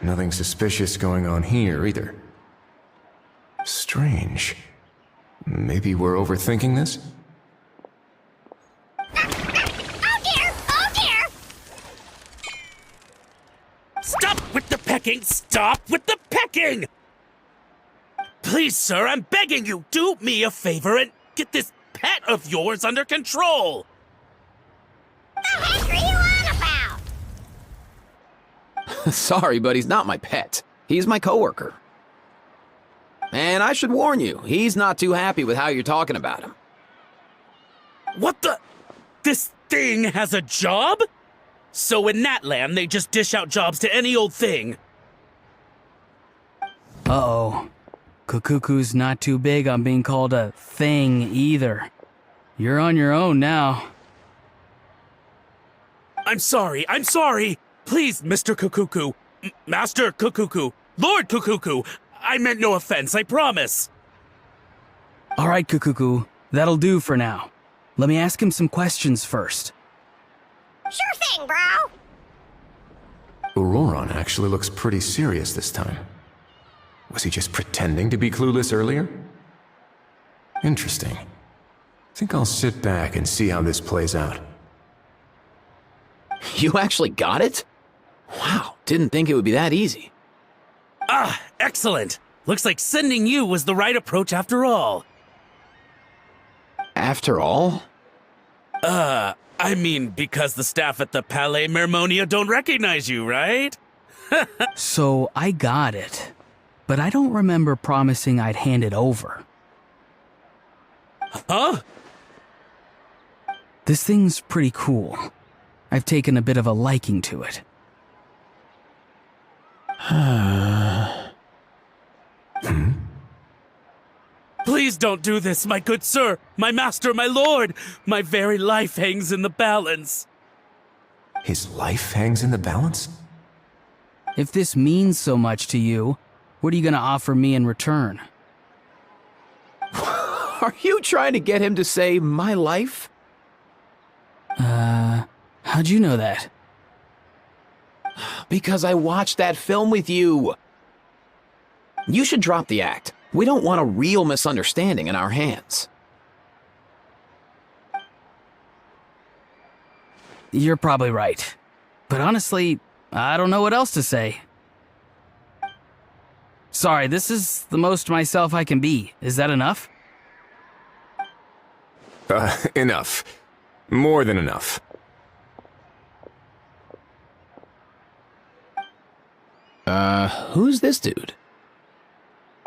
Nothing suspicious going on here, either. Strange. Maybe we're overthinking this? Oh dear! Oh dear! Stop with the pecking! Stop with the pecking! Please, sir, I'm begging you, do me a favor and get this pet of yours under control! The heck are you on about? Sorry, but he's not my pet. He's my coworker. And I should warn you, he's not too happy with how you're talking about him. What the? This thing has a job? So in that land, they just dish out jobs to any old thing. Uh-oh. Kukuku's not too big on being called a thing either. You're on your own now. I'm sorry. Please, Mr. Kukuku, Master Kukuku, Lord Kukuku, I meant no offense, I promise. All right, Kukuku, that'll do for now. Let me ask him some questions first. Sure thing, bro. Auroron actually looks pretty serious this time. Was he just pretending to be clueless earlier? Interesting. Think I'll sit back and see how this plays out. You actually got it? Wow, didn't think it would be that easy. Ah, excellent. Looks like sending you was the right approach after all. After all? I mean, because the staff at the Palais Mermonia don't recognize you, right? So I got it, but I don't remember promising I'd hand it over. Huh? This thing's pretty cool. I've taken a bit of a liking to it. Please don't do this, my good sir, my master, my lord. My very life hangs in the balance. His life hangs in the balance? If this means so much to you, what are you gonna offer me in return? Are you trying to get him to say my life? How'd you know that? Because I watched that film with you. You should drop the act. We don't want a real misunderstanding in our hands. You're probably right. But honestly, I don't know what else to say. Sorry, this is the most myself I can be. Is that enough? Enough. More than enough. Who's this dude?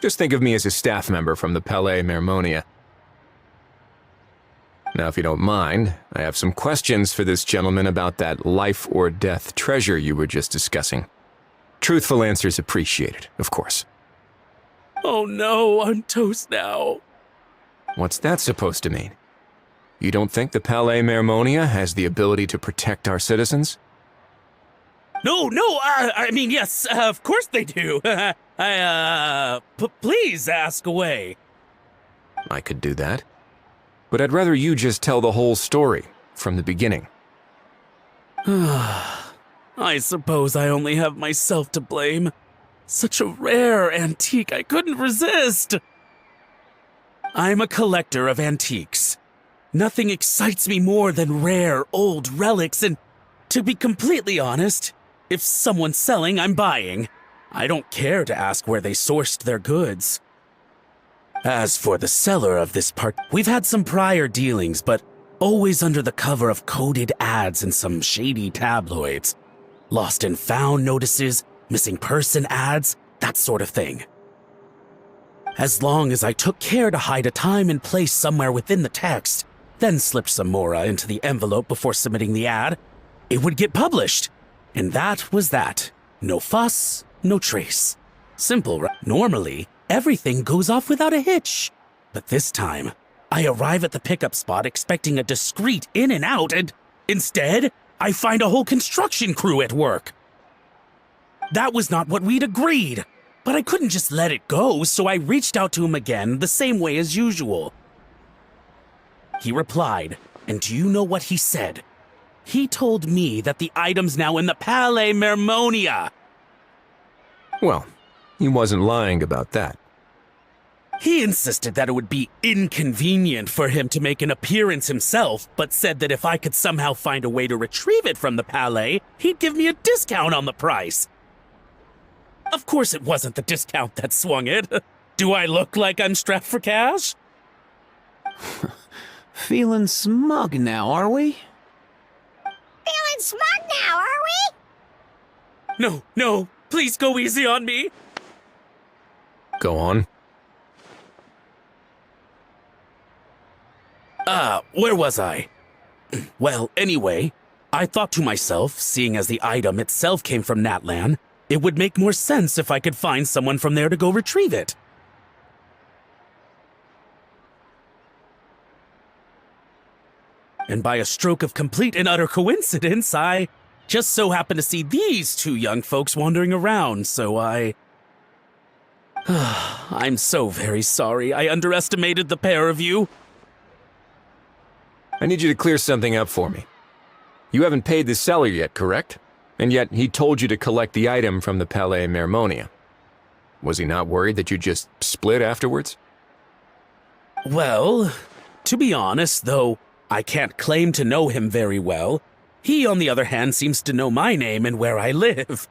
Just think of me as a staff member from the Palais Mermonia. Now, if you don't mind, I have some questions for this gentleman about that life or death treasure you were just discussing. Truthful answers appreciated, of course. Oh no, I'm toast now. What's that supposed to mean? You don't think the Palais Mermonia has the ability to protect our citizens? No, I mean, yes, of course they do. Please ask away. I could do that. But I'd rather you just tell the whole story, from the beginning. I suppose I only have myself to blame. Such a rare antique, I couldn't resist. I'm a collector of antiques. Nothing excites me more than rare, old relics, and to be completely honest, if someone's selling, I'm buying. I don't care to ask where they sourced their goods. As for the seller of this part, we've had some prior dealings, but always under the cover of coded ads in some shady tabloids. Lost and found notices, missing person ads, that sort of thing. As long as I took care to hide a time and place somewhere within the text, then slipped some mora into the envelope before submitting the ad, it would get published. And that was that. No fuss, no trace. Simple, right? Normally, everything goes off without a hitch. But this time, I arrive at the pickup spot expecting a discreet in and out, and instead, I find a whole construction crew at work. That was not what we'd agreed, but I couldn't just let it go, so I reached out to him again the same way as usual. He replied, and do you know what he said? He told me that the item's now in the Palais Mermonia. Well, he wasn't lying about that. He insisted that it would be inconvenient for him to make an appearance himself, but said that if I could somehow find a way to retrieve it from the Palais, he'd give me a discount on the price. Of course it wasn't the discount that swung it. Do I look like I'm strapped for cash? Feeling smug now, are we? Feeling smug now, are we? No, please go easy on me. Go on. Where was I? Well, anyway, I thought to myself, seeing as the item itself came from Natlan, it would make more sense if I could find someone from there to go retrieve it. And by a stroke of complete and utter coincidence, I just so happened to see these two young folks wandering around, so I'm so very sorry I underestimated the pair of you. I need you to clear something up for me. You haven't paid the seller yet, correct? And yet he told you to collect the item from the Palais Mermonia. Was he not worried that you'd just split afterwards? Well, to be honest, though I can't claim to know him very well, he, on the other hand, seems to know my name and where I live.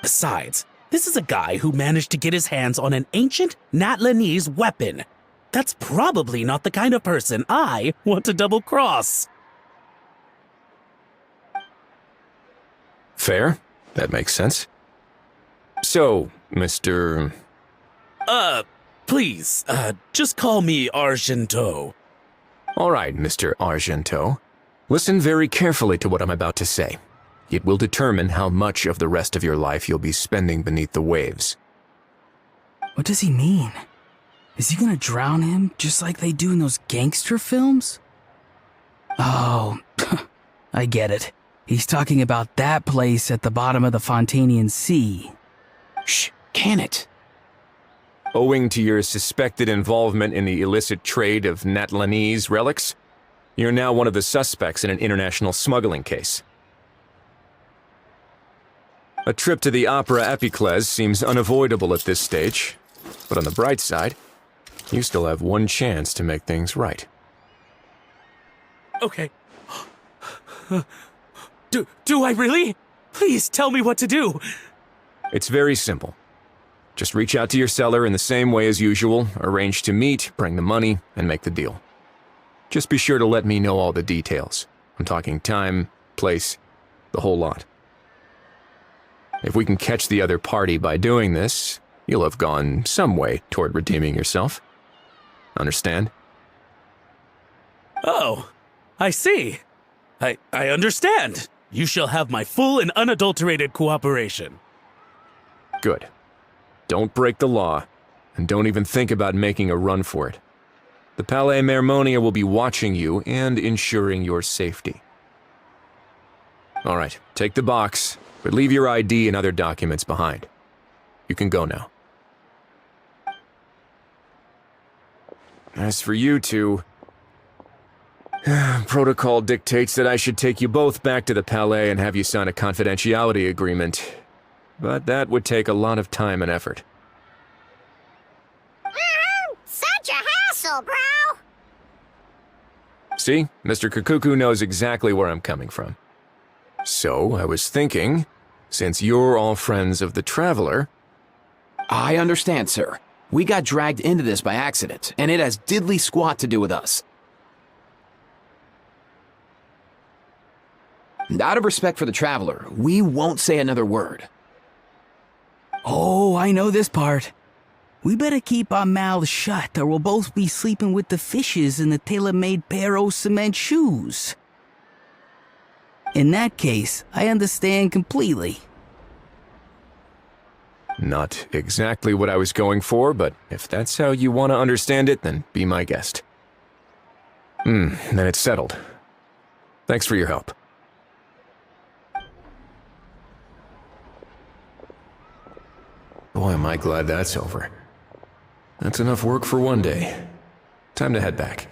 Besides, this is a guy who managed to get his hands on an ancient Natlanese weapon. That's probably not the kind of person I want to double-cross. Fair. That makes sense. So, Mr. Please, just call me Argento. All right, Mr. Argento. Listen very carefully to what I'm about to say. It will determine how much of the rest of your life you'll be spending beneath the waves. What does he mean? Is he gonna drown him just like they do in those gangster films? Oh, I get it. He's talking about that place at the bottom of the Fontanian Sea. Shh, can it? Owing to your suspected involvement in the illicit trade of Natlanese relics, you're now one of the suspects in an international smuggling case. A trip to the Opera Epiclese seems unavoidable at this stage, but on the bright side, you still have one chance to make things right. Okay. Do I really? Please tell me what to do. It's very simple. Just reach out to your seller in the same way as usual, arrange to meet, bring the money, and make the deal. Just be sure to let me know all the details. I'm talking time, place, the whole lot. If we can catch the other party by doing this, you'll have gone some way toward redeeming yourself. Understand? Oh, I see. I understand. You shall have my full and unadulterated cooperation. Good. Don't break the law, and don't even think about making a run for it. The Palais Mermonia will be watching you and ensuring your safety. All right, take the box, but leave your ID and other documents behind. You can go now. As for you two, protocol dictates that I should take you both back to the Palais and have you sign a confidentiality agreement. But that would take a lot of time and effort. Such a hassle, bro! See, Mr. Kikuku knows exactly where I'm coming from. So, I was thinking, since you're all friends of the Traveler... I understand, sir. We got dragged into this by accident, and it has diddly squat to do with us. And out of respect for the Traveler, we won't say another word. Oh, I know this part. We better keep our mouths shut or we'll both be sleeping with the fishes in the tailor-made pair of cement shoes. In that case, I understand completely. Not exactly what I was going for, but if that's how you want to understand it, then be my guest. Then it's settled. Thanks for your help. Boy, am I glad that's over. That's enough work for one day. Time to head back.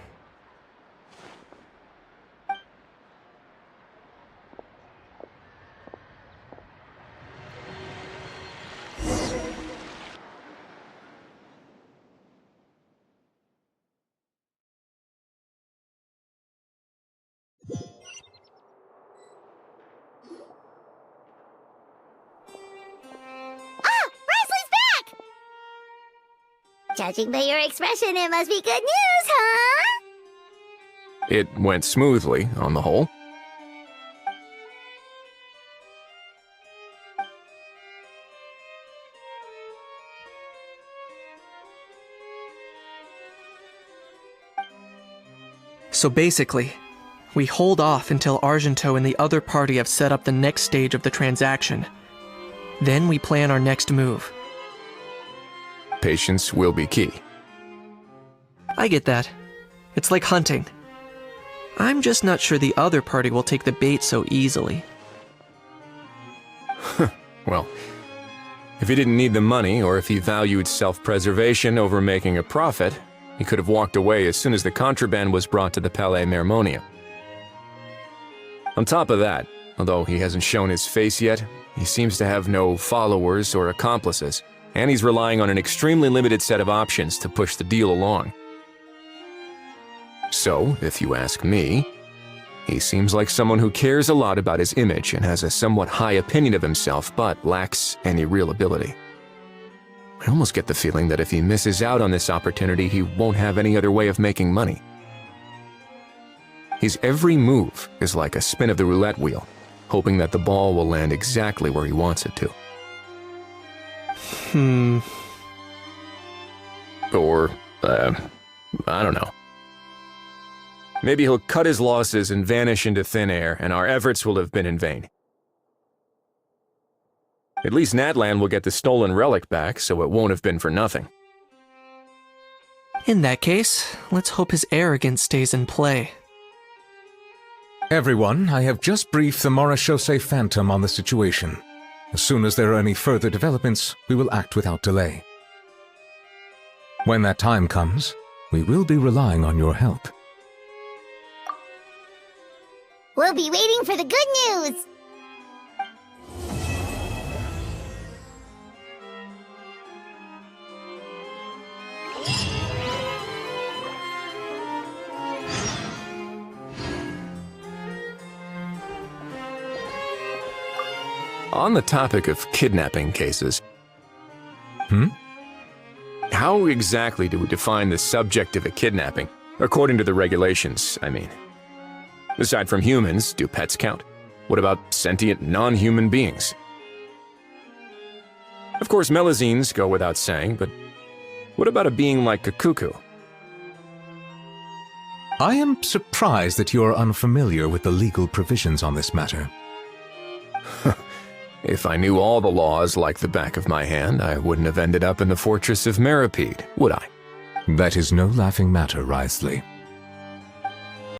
Judging by your expression, it must be good news, huh? It went smoothly, on the whole. So basically, we hold off until Argento and the other party have set up the next stage of the transaction. Then we plan our next move. Patience will be key. I get that. It's like hunting. I'm just not sure the other party will take the bait so easily. Well, if he didn't need the money, or if he valued self-preservation over making a profit, he could have walked away as soon as the contraband was brought to the Palais Mermonia. On top of that, although he hasn't shown his face yet, he seems to have no followers or accomplices, and he's relying on an extremely limited set of options to push the deal along. So, if you ask me, he seems like someone who cares a lot about his image and has a somewhat high opinion of himself, but lacks any real ability. I almost get the feeling that if he misses out on this opportunity, he won't have any other way of making money. His every move is like a spin of the roulette wheel, hoping that the ball will land exactly where he wants it to. Or, I don't know. Maybe he'll cut his losses and vanish into thin air, and our efforts will have been in vain. At least Natlan will get the stolen relic back, so it won't have been for nothing. In that case, let's hope his arrogance stays in play. Everyone, I have just briefed the Marechaussee Phantom on the situation. As soon as there are any further developments, we will act without delay. When that time comes, we will be relying on your help. We'll be waiting for the good news. On the topic of kidnapping cases, how exactly do we define the subject of a kidnapping? According to the regulations, I mean. Aside from humans, do pets count? What about sentient, non-human beings? Of course, melazines go without saying, but what about a being like a cuckoo? I am surprised that you are unfamiliar with the legal provisions on this matter. If I knew all the laws like the back of my hand, I wouldn't have ended up in the fortress of Meripede, would I? That is no laughing matter, Wriothesley.